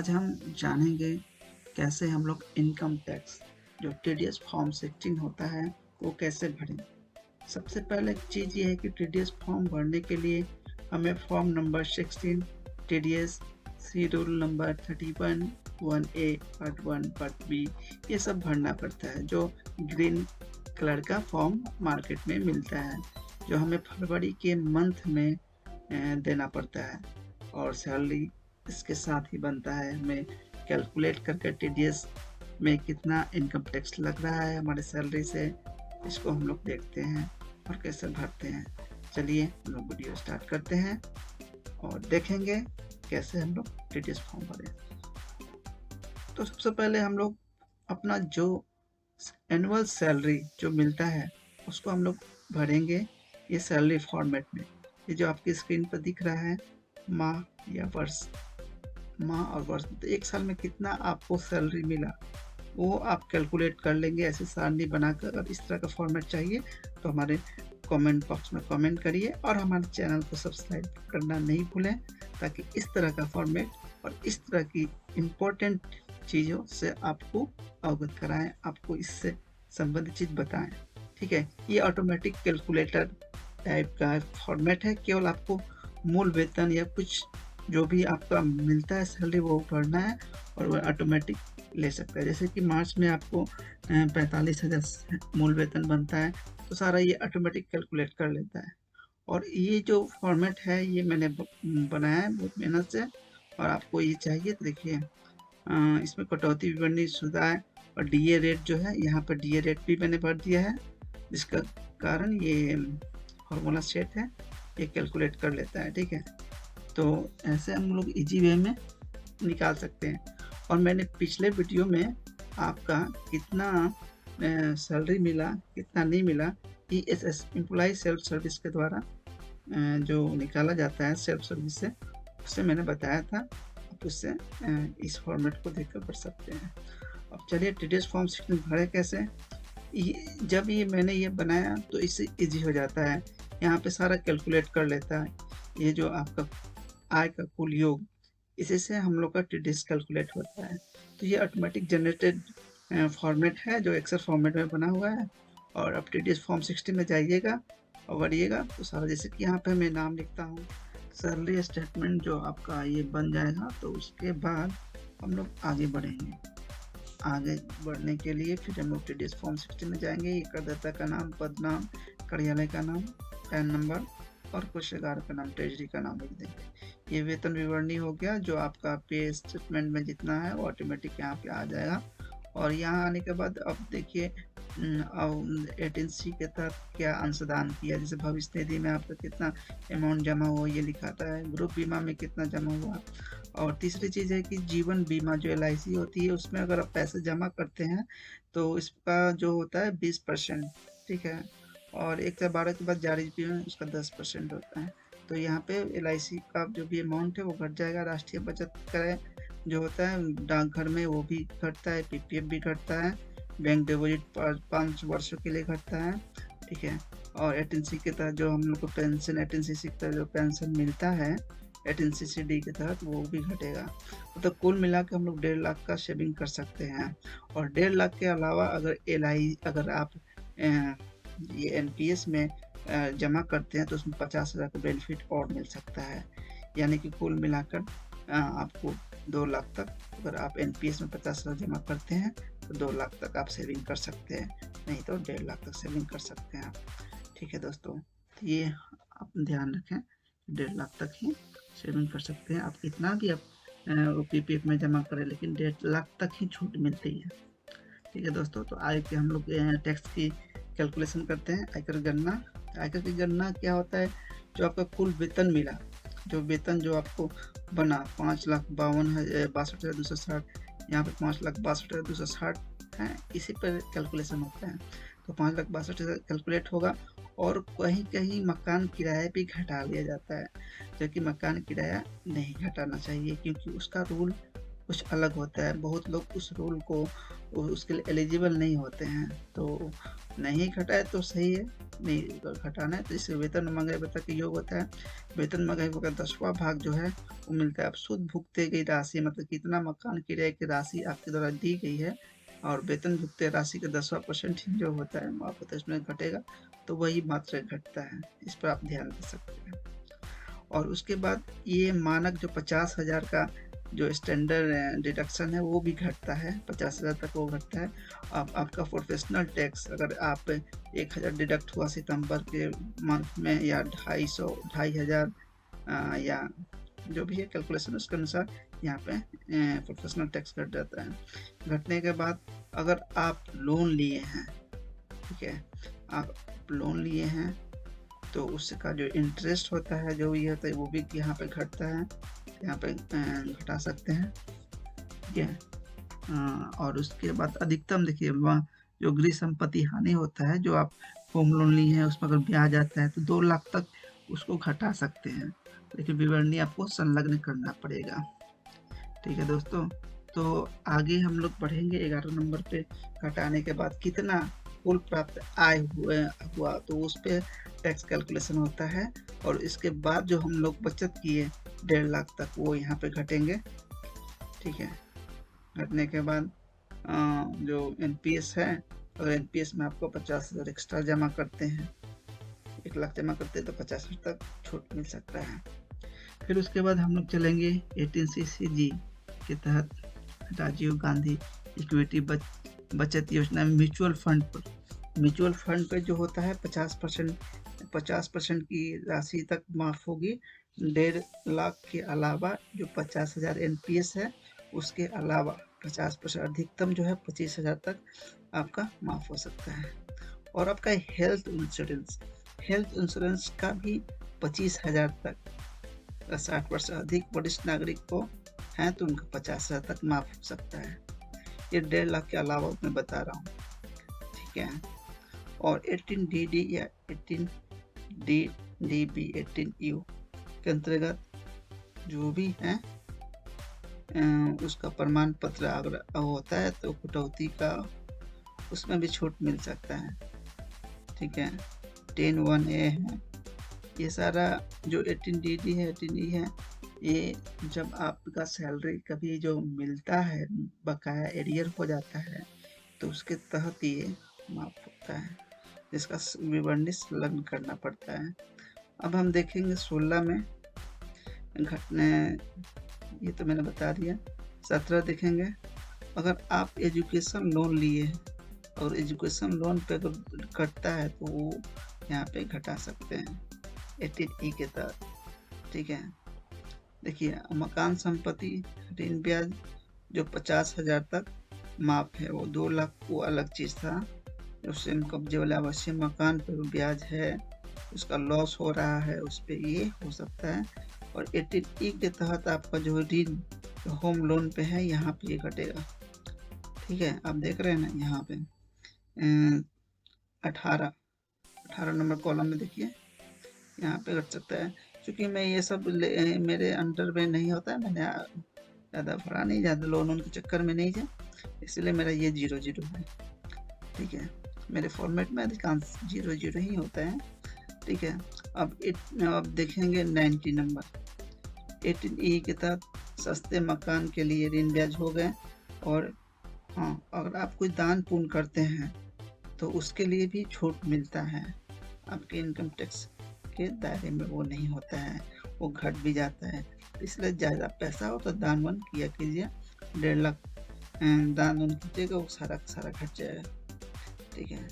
आज हम जानेंगे कैसे हम लोग इनकम टैक्स जो टीडीएस फॉर्म 16 होता है वो कैसे भरें। सबसे पहले चीज़ ये है कि टीडीएस फॉर्म भरने के लिए हमें form number 16 TDS schedule number 31 1A part 1 part B ये सब भरना पड़ता है, जो ग्रीन कलर का फॉर्म मार्केट में मिलता है, जो हमें फरवरी के मंथ में देना पड़ता है। और सैलरी इसके साथ ही बनता है। हमें कैलकुलेट करके टीडीएस में कितना इनकम टैक्स लग रहा है हमारे सैलरी से, इसको हम लोग देखते हैं और कैसे भरते हैं। चलिए हम लोग वीडियो स्टार्ट करते हैं और देखेंगे कैसे हम लोग टीडीएस फॉर्म भरें। तो सबसे पहले हम लोग अपना जो एनुअल सैलरी जो मिलता है उसको हम लोग भरेंगे ये सैलरी फॉर्मेट में। ये जो आपकी स्क्रीन पर दिख रहा है माह या वर्ष, माह और वर्ष, तो एक साल में कितना आपको सैलरी मिला वो आप कैलकुलेट कर लेंगे ऐसे सारणी बनाकर। अगर इस तरह का फॉर्मेट चाहिए तो हमारे कमेंट बॉक्स में कमेंट करिए और हमारे चैनल को सब्सक्राइब करना नहीं भूलें, ताकि इस तरह का फॉर्मेट और इस तरह की इम्पोर्टेंट चीज़ों से आपको अवगत कराएं, आपको इससे संबंधित चीज़ बताएं। ठीक है, ये ऑटोमेटिक कैलकुलेटर टाइप का फॉर्मेट है। केवल आपको मूल वेतन या कुछ जो भी आपका मिलता है सैलरी वो भरना है और वो ऑटोमेटिक ले सकता है। जैसे कि मार्च में आपको 45,000 मूल वेतन बनता है, तो सारा ये ऑटोमेटिक कैलकुलेट कर लेता है। और ये जो फॉर्मेट है ये मैंने बनाया है बहुत मेहनत से, और आपको ये चाहिए तो देखिए इसमें कटौती विवरणी शुदा है और डीए रेट जो है यहाँ पर डीए रेट भी मैंने भर दिया है, जिसका कारण ये फॉर्मूला सेट है, ये कैलकुलेट कर लेता है। ठीक है, तो ऐसे हम लोग इजी वे में निकाल सकते हैं। और मैंने पिछले वीडियो में आपका कितना सैलरी मिला कितना नहीं मिला ESS एम्प्लॉय सेल्फ सर्विस के द्वारा जो निकाला जाता है सेल्फ सर्विस से, उससे मैंने बताया था। आप उससे इस फॉर्मेट को देखकर पढ़ सकते हैं। अब चलिए टीडीएस फॉर्म 16 भरे कैसे। जब ये मैंने ये बनाया तो इससे इजी हो जाता है, यहाँ पे सारा कैलकुलेट कर लेता है। ये जो आपका आय का कुल योग, इसी से हम लोग का टीडीएस कैलकुलेट होता है। तो ये ऑटोमेटिक जनरेटेड फॉर्मेट है जो एक्सेल फॉर्मेट में बना हुआ है। और अब टीडीएस फॉर्म 60 में जाइएगा और भरिएगा तो सारा, जैसे कि यहाँ पे मैं नाम लिखता हूँ, सैलरी स्टेटमेंट जो आपका ये बन जाएगा, तो उसके बाद हम लोग आगे बढ़ेंगे। आगे बढ़ने के लिए फिर हम लोग टीडीएस फॉर्म 60 में जाएंगे। ये करदाता का नाम, पद नाम, कार्यालय का नाम, पैन नंबर और कोषागार का नाम, ट्रेजरी का नाम लिख देंगे। ये वेतन विवरणी हो गया, जो आपका पे स्टेटमेंट में जितना है वो ऑटोमेटिक यहाँ पे आ जाएगा। और यहाँ आने के बाद अब देखिए 18C के तहत क्या अंशदान किया, जैसे भविष्य निधि में आपका कितना अमाउंट जमा हुआ ये लिखाता है, ग्रुप बीमा में कितना जमा हुआ। और तीसरी चीज़ है कि जीवन बीमा जो LIC होती है उसमें अगर आप पैसे जमा करते हैं तो इसका जो होता है 20%। ठीक है, और 1 से 12 के बाद जारी बीमा उसका 10% होता है। तो यहाँ पे LIC का जो भी अमाउंट है वो घट जाएगा। राष्ट्रीय बचत करे जो होता है डाकघर में वो भी घटता है, PPF भी घटता है, बैंक डिपॉजिट 5 वर्षों के लिए घटता है। ठीक है, और 18C के तहत जो हम लोग को पेंशन 18CC के तहत जो पेंशन मिलता है 18CCD के तहत वो भी घटेगा। तो कुल मिला के हम लोग 1.5 लाख का सेविंग कर सकते हैं। और 1.5 लाख के अलावा अगर आप ये NPS में जमा करते हैं तो उसमें 50,000 का बेनिफिट और मिल सकता है। यानी कि कुल मिलाकर आपको 2 लाख तक, अगर आप NPS में 50,000 जमा करते हैं तो 2 लाख तक आप सेविंग कर सकते हैं, नहीं तो 1.5 लाख तक सेविंग कर सकते हैं आप। ठीक है दोस्तों, तो ये आप ध्यान रखें, 1.5 लाख तक ही सेविंग कर सकते हैं आप। कितना भी आप PPF में जमा करें, लेकिन 1.5 लाख तक ही छूट मिलती है। ठीक है दोस्तों, तो आय के हम लोग टैक्स की कैलकुलेशन करते हैं। आयकर गणना, आयकर की गणना क्या होता है, जो आपका कुल वेतन मिला, जो वेतन जो आपको बना 5,62,260, यहाँ पे 5,62,260 है, इसी पर कैलकुलेशन होता है। तो 5,62,000 कैलकुलेट होगा। और कहीं कहीं मकान किराया भी घटा लिया जाता है, जो कि मकान किराया नहीं घटाना चाहिए, क्योंकि उसका रूल कुछ अलग होता है। बहुत लोग उस रूल को उसके लिए एलिजिबल नहीं होते हैं। तो नहीं घटाए तो सही है, नहीं अगर घटाना है तो इससे वेतन महंगाई भत्ता के योग होता है। वेतन महंगाई भत्ता का 10वां भाग जो है वो मिलता है। अब शुद्ध भुगते गई राशि मतलब कितना मकान किराए की राशि आपके द्वारा दी गई है और वेतन भुगते राशि का 10वां% जो होता है माफ होता है इसमें घटेगा, तो वही मात्रा घटता है। इस पर आप ध्यान दे सकते हैं। और उसके बाद ये मानक जो 50,000 का जो स्टैंडर्ड डिडक्शन है वो भी घटता है, 50,000 तक वो घटता है। अब आपका प्रोफेशनल टैक्स अगर आप 1,000 डिडक्ट हुआ सितंबर के मंथ में या 2,500 या जो भी है कैलकुलेशन उसके अनुसार यहाँ पे प्रोफेशनल टैक्स घट जाता है। घटने के बाद अगर आप लोन लिए हैं, ठीक है, आप लोन लिए हैं तो उसका जो इंटरेस्ट होता है जो भी होता है वो भी यहाँ पे घटता है, यहाँ पे घटा सकते हैं, ठीक है। और उसके बाद अधिकतम देखिए वहाँ जो गृह संपत्ति हानि होता है, जो आप होम लोन लिए हैं उसमें अगर ब्याज आता है तो 2 लाख तक उसको घटा सकते हैं, लेकिन विवरणी आपको संलग्न करना पड़ेगा, ठीक है दोस्तों। तो आगे हम लोग बढ़ेंगे 11 नंबर पे। घटाने के बाद कितना कुल प्राप्त आय हुआ तो उस पे टैक्स कैलकुलेशन होता है। और इसके बाद जो हम लोग बचत किए 1.5 लाख तक वो यहाँ पे घटेंगे, ठीक है। घटने के बाद जो एनपीएस है, अगर एनपीएस में आपको 50,000 एक्स्ट्रा जमा करते हैं, 1 लाख जमा करते हैं तो 50,000 तक छूट मिल सकता है। फिर उसके बाद हम लोग चलेंगे 18CCG के तहत राजीव गांधी इक्विटी बचत योजना में म्यूचुअल फंड पर। म्यूचुअल फंड पे जो होता है 50% की राशि तक माफ होगी। 1.5 लाख के अलावा जो 50,000 एनपीएस है उसके अलावा 50% अधिकतम जो है 25,000 तक आपका माफ हो सकता है। और आपका हेल्थ इंश्योरेंस का भी 25,000 तक, 60 वर्ष अधिक वरिष्ठ नागरिक को हैं तो उनका 50,000 तक माफ हो सकता है। ये 1.5 लाख के अलावा मैं बता रहा हूँ, ठीक है। और 18DD या 18DDB 18U के अंतर्गत जो भी है उसका प्रमाण पत्र अगर होता है तो कटौती का उसमें भी छूट मिल सकता है, ठीक है। 10(1)(a) है। ये सारा जो 18DD है 18E है, ये जब आपका सैलरी कभी जो मिलता है बकाया एरियर हो जाता है तो उसके तहत ये माफ होता है, जिसका विवरणी संलग्न करना पड़ता है। अब हम देखेंगे 16 में घटने, ये तो मैंने बता दिया। 17 देखेंगे, अगर आप एजुकेशन लोन लिए और एजुकेशन लोन पे अगर कटता है तो वो यहाँ पे घटा सकते हैं 18E के तहत, ठीक है। देखिए मकान संपत्ति ऋण ब्याज जो 50,000 तक माफ है, वो 2 लाख वो अलग चीज था। जो स्वयं कब्जे वाले आवासीय मकान पर ब्याज है उसका लॉस हो रहा है उस पर ये हो सकता है। और 18E के तहत आपका जो ऋण होम लोन पे है यहाँ पे ये घटेगा, ठीक है। आप देख रहे हैं ना यहाँ पे 18 नंबर कॉलम में देखिए यहाँ पे घट सकता है। क्योंकि मैं ये सब मेरे अंडर में नहीं होता है, मैंने ज़्यादा पढ़ा नहीं, ज़्यादा लोन के चक्कर में नहीं है, इसलिए मेरा ये 0 है, ठीक है। मेरे फॉर्मेट में अधिकांश 0 ही होता है, ठीक है। अब देखेंगे 90 नंबर 18E के तहत सस्ते मकान के लिए ऋण ब्याज हो गए। और हाँ, अगर आप कोई दान पुण्य करते हैं तो उसके लिए भी छूट मिलता है, आपके इनकम टैक्स के दायरे में वो नहीं होता है, वो घट भी जाता है। इसलिए ज़्यादा पैसा हो तो दान वान किया कीजिए, 1.5 लाख दान वान कीजिएगा वो सारा घट जाएगा, ठीक है।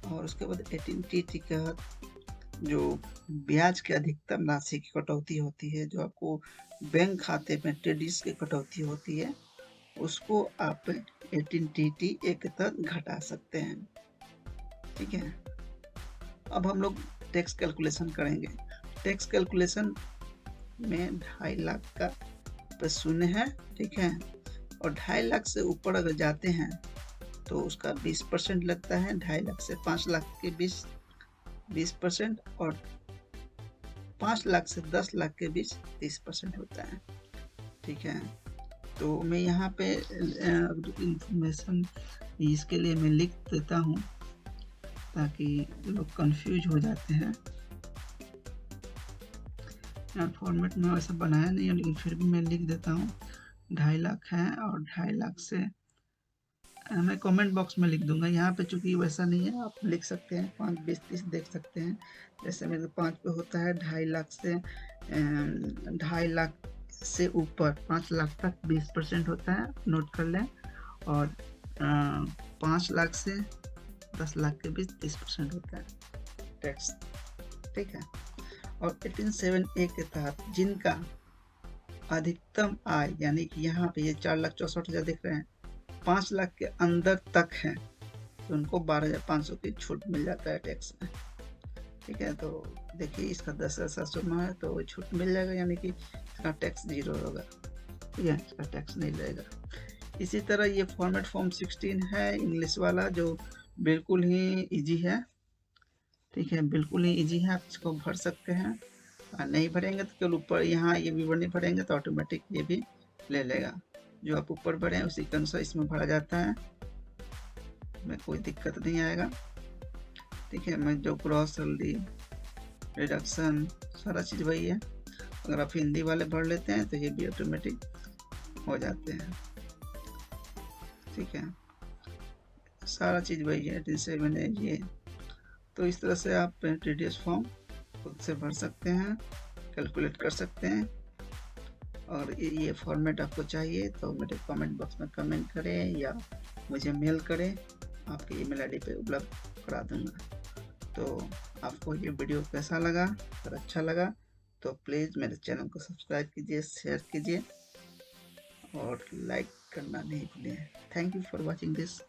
और उसके बाद 18T के तहत जो ब्याज के अधिकतम राशि की कटौती होती है, जो आपको बैंक खाते में टीडीएस की कटौती होती है, उसको आप 18TT के तहत घटा सकते हैं, ठीक है। अब हम लोग टैक्स कैलकुलेशन करेंगे। टैक्स कैलकुलेशन में 2.5 लाख का शून्य है, ठीक है। और 2.5 लाख से ऊपर अगर जाते हैं तो उसका 20% लगता है। 2.5 लाख से 5 लाख के बीच 20% और 5 लाख से 10 लाख के बीच 30% होता है, ठीक है। तो मैं यहाँ पे इंफॉर्मेशन इसके लिए मैं लिख देता हूँ ताकि लोग कंफ्यूज हो जाते हैं। यार फॉर्मेट में वैसा बनाया नहीं है, लेकिन फिर भी मैं लिख देता हूँ 2.5 लाख है और 2.5 लाख से मैं कमेंट बॉक्स में लिख दूंगा। यहाँ पे चूंकि वैसा नहीं है, आप लिख सकते हैं 5, 20, 30 देख सकते हैं। जैसे मेरे 5 पे होता है 2.5 लाख से 2.5 लाख से ऊपर 5 लाख तक 20% होता है, नोट कर लें। और 5 लाख से 10 लाख के बीच 30% होता है टैक्स, ठीक है। और 18(7)(a) के तहत जिनका अधिकतम आय, यानी कि यहाँ पे ये 4,64,000 दिख रहे हैं, 5 लाख के अंदर तक है, तो उनको 12,500 की छूट मिल जाता है टैक्स में, ठीक है। तो देखिए इसका 10,709 है तो छूट मिल जाएगा, यानी कि इसका टैक्स 0 होगा, ठीक है, इसका टैक्स नहीं लगेगा। इसी तरह ये फॉर्मेट फॉर्म 16 है इंग्लिश वाला, जो बिल्कुल ही इजी है, ठीक है, बिल्कुल ही इजी है, आप इसको भर सकते हैं। नहीं भरेंगे तो केवल ऊपर यहाँ ये विवरण नहीं भरेंगे तो ऑटोमेटिक ये भी ले लेगा। जो आप ऊपर भरें उसी के अनुसार इसमें भरा जाता है, में कोई दिक्कत नहीं आएगा, ठीक है। मैं जो क्रॉस सैलरी रिडक्शन सारा चीज़ वही है। अगर आप हिंदी वाले भर लेते हैं तो ये भी ऑटोमेटिक हो जाते हैं, ठीक है, सारा चीज़ वही है 18(7) है ये। तो इस तरह से आप TDS फॉर्म खुद से भर सकते हैं, कैलकुलेट कर सकते हैं। और ये फॉर्मेट आपको चाहिए तो मेरे कमेंट बॉक्स में कमेंट करें या मुझे मेल करें, आपके ईमेल आईडी पे उपलब्ध करा दूंगा। तो आपको ये वीडियो कैसा लगा? अगर अच्छा लगा तो प्लीज़ मेरे चैनल को सब्सक्राइब कीजिए, शेयर कीजिए और लाइक करना नहीं भूलिए। Thank you for watching this.